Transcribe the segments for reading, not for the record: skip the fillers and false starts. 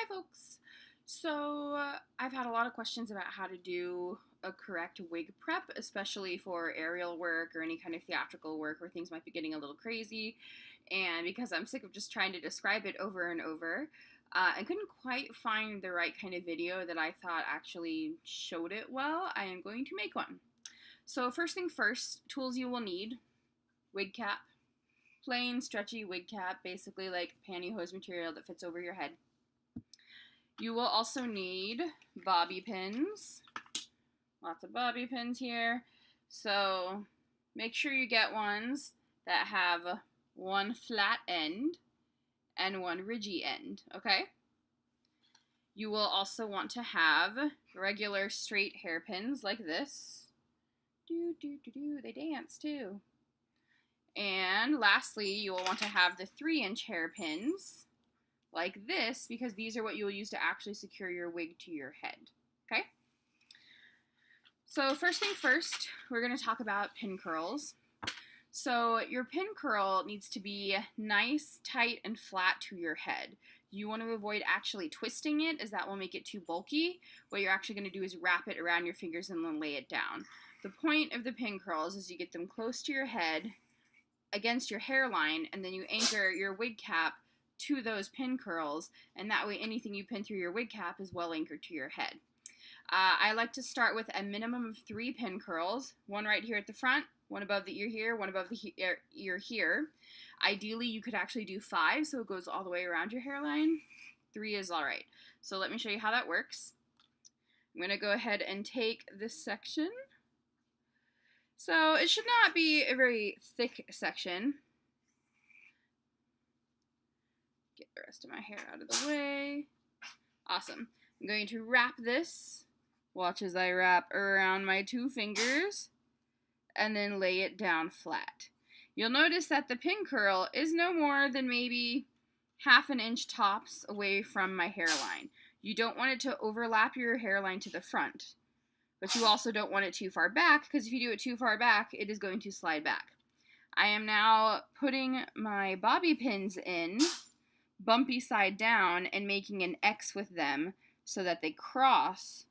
Hi folks! So I've had a lot of questions about how to do a correct wig prep, especially for aerial work or any kind of theatrical work where things might be getting a little crazy. And because I'm sick of just trying to describe it over and over, I couldn't quite find the right kind of video that I thought actually showed it well. I am going to make one. So first thing first, tools you will need: wig cap, plain stretchy wig cap, basically like pantyhose material that fits over your head. You will also need bobby pins. Lots of bobby pins here. So make sure you get ones that have one flat end and one ridgy end, okay? You will also want to have regular straight hairpins like this. They dance too. And lastly, you will want to have the 3-inch hairpins like this, because these are what you will use to actually secure your wig to your head, okay? So first thing first, we're going to talk about pin curls. So your pin curl needs to be nice, tight, and flat to your head. You want to avoid actually twisting it, as that will make it too bulky. What you're actually going to do is wrap it around your fingers and then lay it down. The point of the pin curls is you get them close to your head, against your hairline, and then you anchor your wig cap to those pin curls, and that way anything you pin through your wig cap is well anchored to your head. I like to start with a minimum of 3 pin curls, one right here at the front, one above the ear here, one above the ear here. Ideally, you could actually do 5, so it goes all the way around your hairline. 3 is all right. So let me show you how that works. I'm going to go ahead and take this section. So it should not be a very thick section. Get the rest of my hair out of the way. Awesome. I'm going to wrap this. Watch as I wrap around my 2 fingers and then lay it down flat. You'll notice that the pin curl is no more than maybe ½ an inch tops away from my hairline. You don't want it to overlap your hairline to the front, but you also don't want it too far back, because if you do it too far back, it is going to slide back. I am now putting my bobby pins in, bumpy side down, and making an X with them so that they cross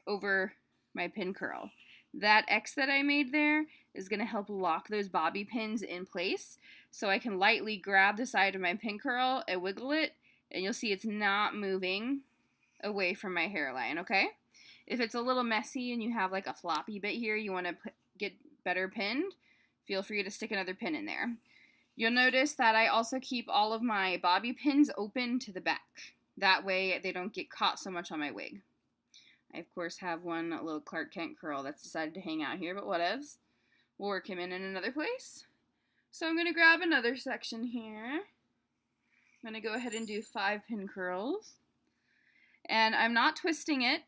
over my pin curl. That X that I made there is going to help lock those bobby pins in place, so I can lightly grab the side of my pin curl and wiggle it, and you'll see it's not moving away from my hairline, okay? If it's a little messy and you have like a floppy bit here you want to get better pinned, feel free to stick another pin in there. You'll notice that I also keep all of my bobby pins open to the back. That way they don't get caught so much on my wig. I, of course, have one little Clark Kent curl that's decided to hang out here, but whatevs. We'll work him in another place. So I'm going to grab another section here. I'm going to go ahead and do 5 pin curls. And I'm not twisting it.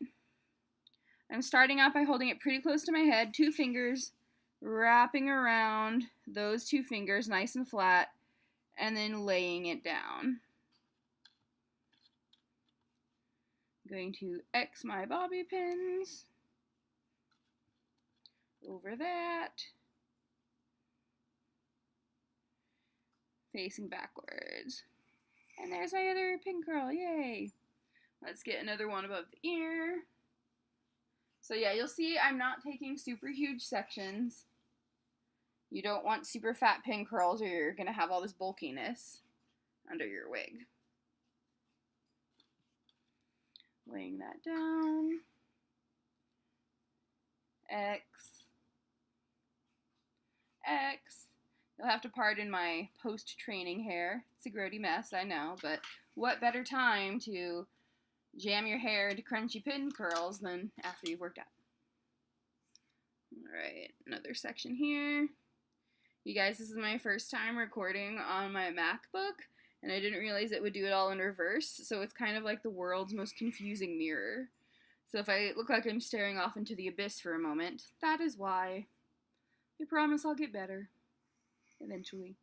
I'm starting out by holding it pretty close to my head, 2 fingers, wrapping around those 2 fingers nice and flat, and then laying it down. I'm going to X my bobby pins over that, facing backwards. And there's my other pin curl, yay! Let's get another one above the ear. So yeah, you'll see I'm not taking super huge sections. You don't want super fat pin curls or you're going to have all this bulkiness under your wig. Laying that down. X. X. You'll have to pardon my post-training hair. It's a grody mess, I know, but what better time to jam your hair into crunchy pin curls than after you've worked out. Alright, another section here. You guys, this is my first time recording on my MacBook, and I didn't realize it would do it all in reverse, so it's kind of like the world's most confusing mirror. So if I look like I'm staring off into the abyss for a moment, that is why. I promise I'll get better. Eventually.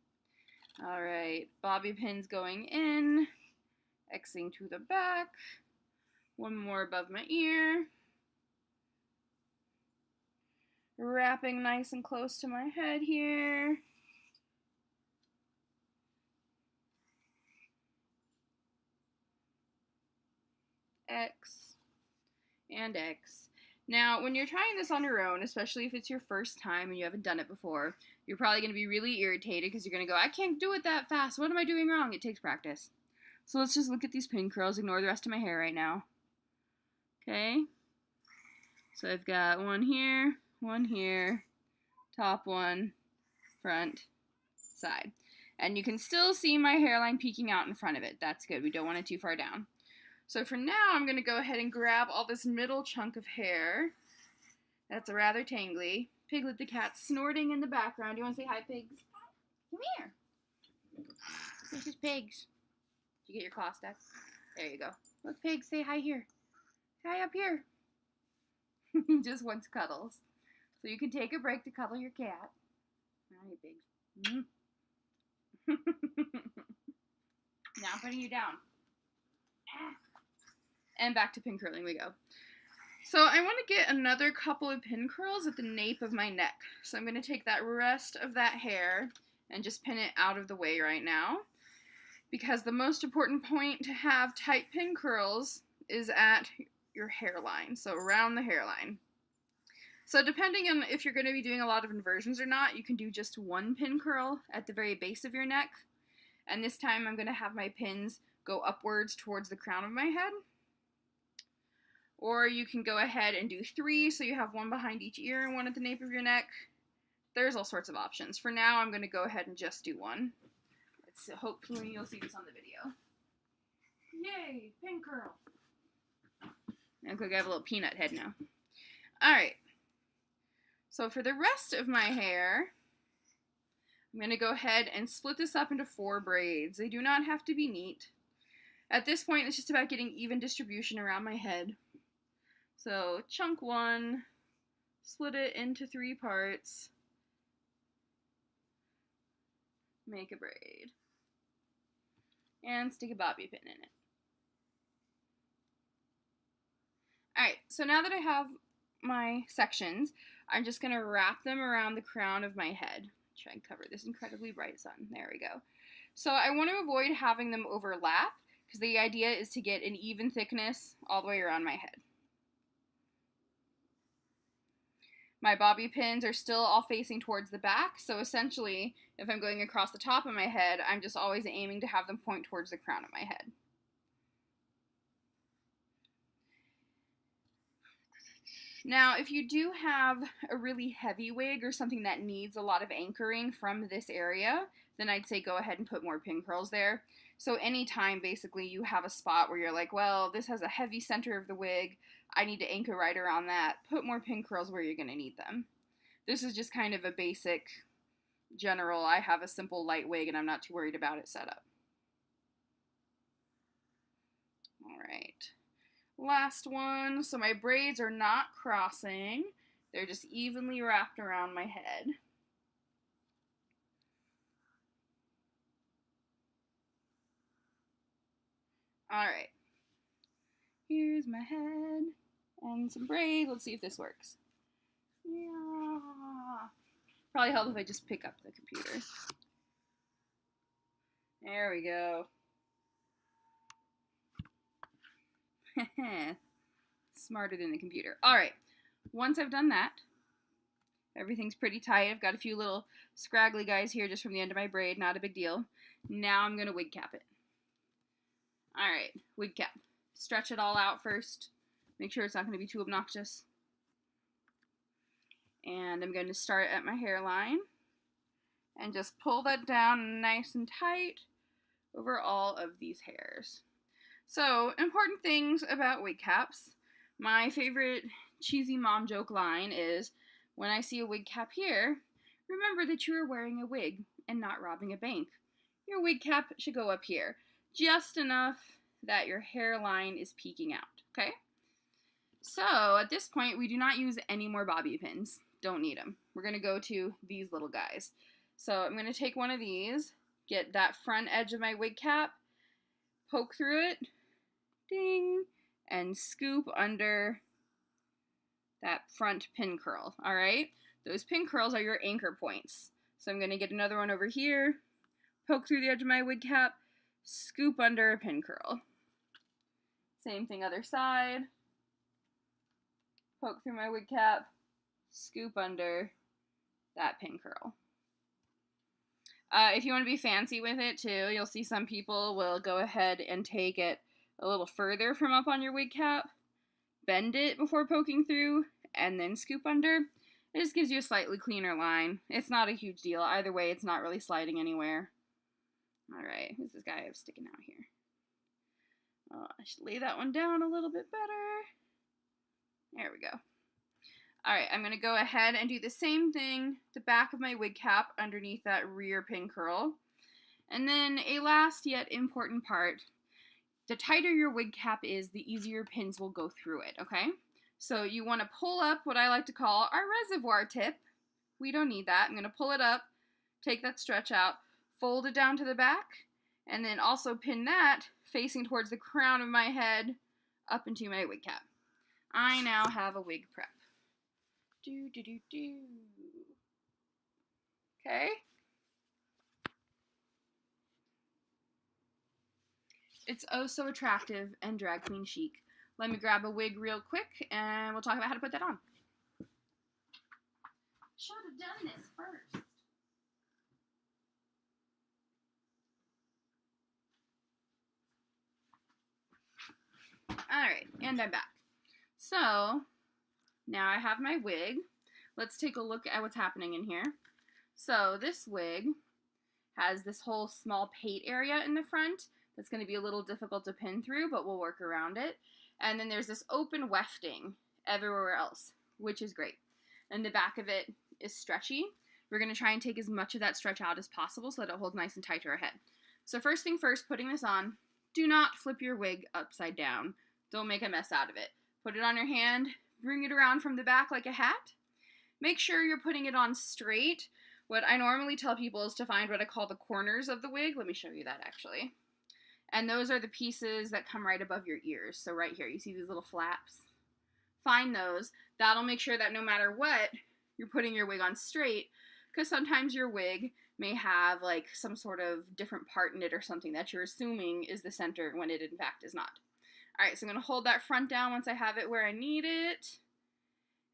Alright, bobby pins going in, Xing to the back. One more above my ear. Wrapping nice and close to my head here. X, and X. Now, when you're trying this on your own, especially if it's your first time and you haven't done it before, you're probably going to be really irritated because you're going to go, I can't do it that fast. What am I doing wrong? It takes practice. So let's just look at these pin curls. Ignore the rest of my hair right now. Okay? So I've got one here, top one, front, side. And you can still see my hairline peeking out in front of it. That's good. We don't want it too far down. So for now, I'm going to go ahead and grab all this middle chunk of hair. That's rather tangly. Piglet the cat snorting in the background. You want to say hi, Pigs? Come here. This is Pigs. Did you get your claw stuck? There you go. Look, Pigs, say hi here. Say hi up here. He just wants cuddles. So you can take a break to cuddle your cat. Hi, Pigs. Now I'm putting you down. And back to pin curling we go. So I want to get another couple of pin curls at the nape of my neck. So I'm going to take that rest of that hair and just pin it out of the way right now. Because the most important point to have tight pin curls is at your hairline, so around the hairline. So depending on if you're going to be doing a lot of inversions or not, you can do just one pin curl at the very base of your neck. And this time I'm going to have my pins go upwards towards the crown of my head. Or you can go ahead and do 3, so you have one behind each ear and one at the nape of your neck. There's all sorts of options. For now, I'm going to go ahead and just do one. Hopefully you'll see this on the video. Yay, pin curl. I look like I have a little peanut head now. Alright. So for the rest of my hair, I'm going to go ahead and split this up into 4 braids. They do not have to be neat. At this point, it's just about getting even distribution around my head. So chunk 1, split it into 3 parts, make a braid, and stick a bobby pin in it. Alright, so now that I have my sections, I'm just going to wrap them around the crown of my head. Try and cover this incredibly bright sun. There we go. So I want to avoid having them overlap, because the idea is to get an even thickness all the way around my head. My bobby pins are still all facing towards the back, so essentially, if I'm going across the top of my head, I'm just always aiming to have them point towards the crown of my head. Now, if you do have a really heavy wig or something that needs a lot of anchoring from this area, then I'd say go ahead and put more pin curls there. So anytime, basically, you have a spot where you're like, well, this has a heavy center of the wig, I need to anchor right around that, put more pin curls where you're going to need them. This is just kind of a basic, general, I have a simple light wig and I'm not too worried about it setup. Alright, last one. So my braids are not crossing, they're just evenly wrapped around my head. Alright, here's my head and some braid. Let's see if this works. Yeah. Probably help if I just pick up the computer. There we go. Smarter than the computer. Alright, once I've done that, everything's pretty tight. I've got a few little scraggly guys here just from the end of my braid, not a big deal. Now I'm going to wig cap it. Alright, wig cap. Stretch it all out first. Make sure it's not going to be too obnoxious. And I'm going to start at my hairline and just pull that down nice and tight over all of these hairs. So, important things about wig caps. My favorite cheesy mom joke line is, when I see a wig cap here, remember that you are wearing a wig and not robbing a bank. Your wig cap should go up here, just enough that your hairline is peeking out, okay? So, at this point, we do not use any more bobby pins. Don't need them. We're going to go to these little guys. So, I'm going to take one of these, get that front edge of my wig cap, poke through it, ding, and scoop under that front pin curl, alright? Those pin curls are your anchor points. So I'm going to get another one over here, poke through the edge of my wig cap, scoop under a pin curl. Same thing other side. Poke through my wig cap, scoop under that pin curl. If you want to be fancy with it too, you'll see some people will go ahead and take it a little further from up on your wig cap, bend it before poking through, and then scoop under. It just gives you a slightly cleaner line. It's not a huge deal. Either way, it's not really sliding anywhere. Alright, who's this guy I have sticking out here? I should lay that one down a little bit better. There we go. Alright, I'm going to go ahead and do the same thing, the back of my wig cap underneath that rear pin curl. And then a last yet important part. The tighter your wig cap is, the easier pins will go through it, okay? So you want to pull up what I like to call our reservoir tip. We don't need that. I'm going to pull it up, take that stretch out, fold it down to the back, and then also pin that facing towards the crown of my head up into my wig cap. I now have a wig prep. Okay. It's oh so attractive and drag queen chic. Let me grab a wig real quick and we'll talk about how to put that on. Should have done this first. Alright, and I'm back. So, now I have my wig. Let's take a look at what's happening in here. So, this wig has this whole small pate area in the front that's going to be a little difficult to pin through, but we'll work around it. And then there's this open wefting everywhere else, which is great. And the back of it is stretchy. We're going to try and take as much of that stretch out as possible so that it holds nice and tight to our head. So first thing first, putting this on, do not flip your wig upside down. Don't make a mess out of it. Put it on your hand, bring it around from the back like a hat. Make sure you're putting it on straight. What I normally tell people is to find what I call the corners of the wig. Let me show you that actually. And those are the pieces that come right above your ears. So right here, you see these little flaps? Find those. That'll make sure that no matter what, you're putting your wig on straight, because sometimes your wig may have like some sort of different part in it or something that you're assuming is the center when it in fact is not. Alright, so I'm going to hold that front down once I have it where I need it.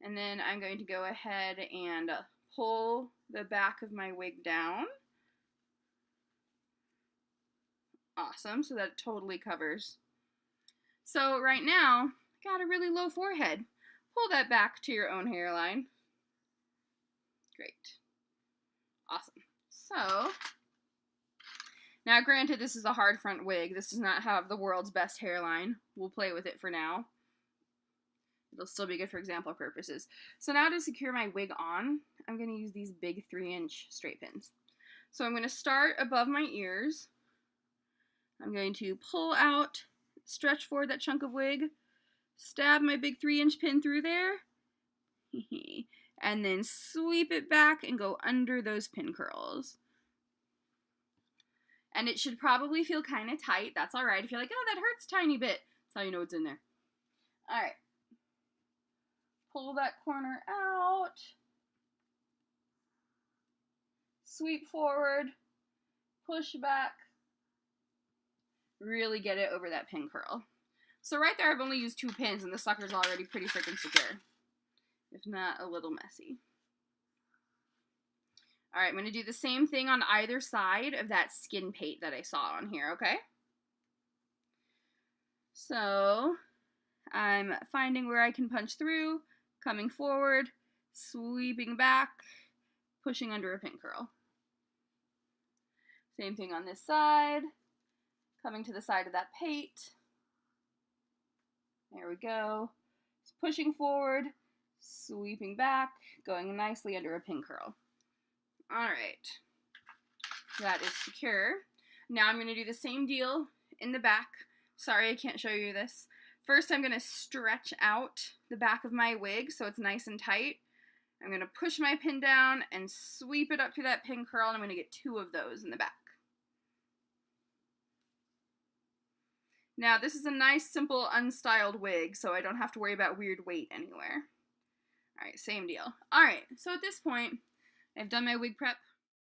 And then I'm going to go ahead and pull the back of my wig down. Awesome, so that it totally covers. So right now, got a really low forehead. Pull that back to your own hairline. Great. Awesome. So, now granted this is a hard front wig. This does not have the world's best hairline. We'll play with it for now. It'll still be good for example purposes. So now to secure my wig on, I'm going to use these big 3-inch straight pins. So I'm going to start above my ears. I'm going to pull out, stretch forward that chunk of wig, stab my big 3-inch pin through there, and then sweep it back and go under those pin curls. And it should probably feel kind of tight. That's all right. If you're like, oh, that hurts a tiny bit, that's how you know it's in there. All right. Pull that corner out. Sweep forward. Push back. Really get it over that pin curl. So right there I've only used 2 pins and the sucker's already pretty freaking secure. If not a little messy. Alright, I'm going to do the same thing on either side of that skin pate that I saw on here, okay? So, I'm finding where I can punch through, coming forward, sweeping back, pushing under a pin curl. Same thing on this side. Coming to the side of that pate. There we go. Just pushing forward, sweeping back, going nicely under a pin curl. Alright. That is secure. Now I'm going to do the same deal in the back. Sorry I can't show you this. First I'm going to stretch out the back of my wig so it's nice and tight. I'm going to push my pin down and sweep it up to that pin curl, and I'm going to get 2 of those in the back. Now, this is a nice, simple, unstyled wig, so I don't have to worry about weird weight anywhere. Alright, same deal. Alright, so at this point, I've done my wig prep.